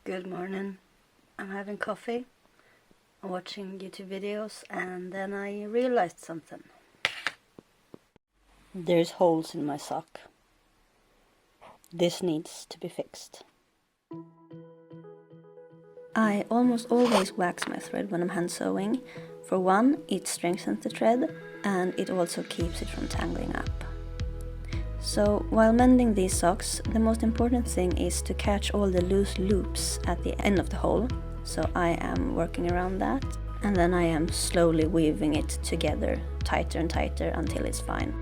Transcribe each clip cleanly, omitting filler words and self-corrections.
Good morning. I'm having coffee, I'm watching YouTube videos, and then I realized something. There's holes in my sock. This needs to be fixed. I almost always wax my thread when I'm hand sewing. For one, it strengthens the thread and it also keeps it from tangling up. So while mending these socks, the most important thing is to catch all the loose loops at the end of the hole. So I am working around that, and then I am slowly weaving it together tighter and tighter until it's fine.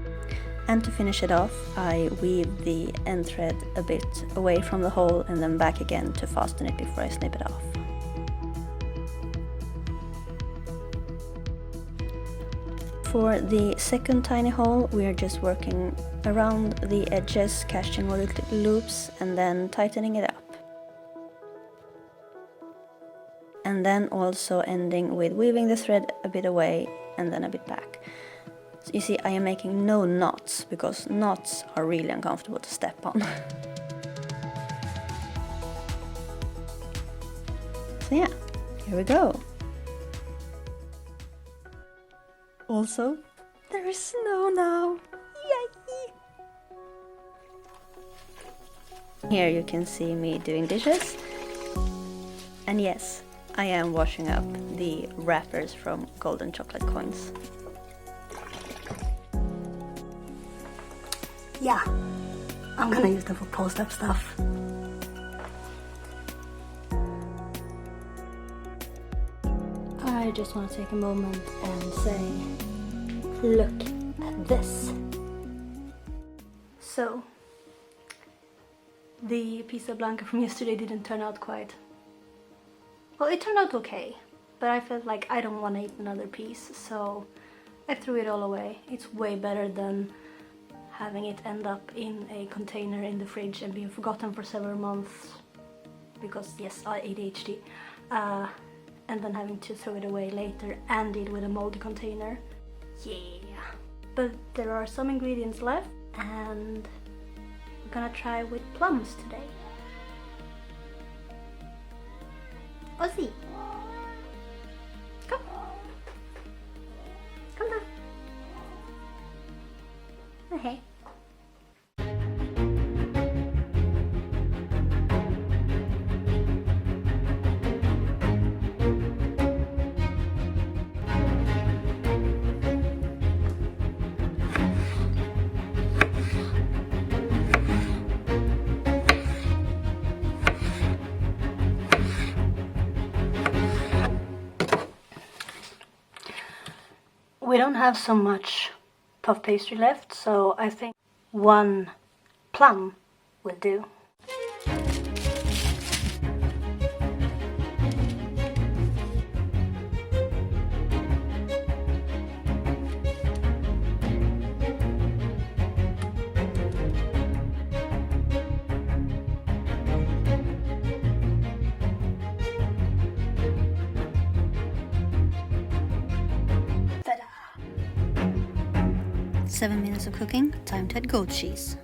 And to finish it off, I weave the end thread a bit away from the hole and then back again to fasten it before I snip it off. For the second tiny hole, we are just working around the edges, catching all the loops and then tightening it up. And then also ending with weaving the thread a bit away and then a bit back. So you see, I am making no knots because knots are really uncomfortable to step on. So yeah, here we go. Also, there is snow now! Yay! Here you can see me doing dishes. And yes, I am washing up the wrappers from golden chocolate coins. Yeah, I'm gonna use them for post-up stuff. I just want to take a moment and say, look at this. So, the pizza blanca from yesterday didn't turn out quite... Well, it turned out okay, but I felt like I don't want to eat another piece, so I threw it all away. It's way better than having it end up in a container in the fridge and being forgotten for several months, because yes, I ADHD. And then having to throw it away later and deal with a moldy container. Yeah. But there are some ingredients left and we're gonna try with plums today. Ozzy! Come! Come down! Okay. We don't have so much puff pastry left, so I think one plum will do. Ta-da! 7 minutes of cooking, time to add goat cheese.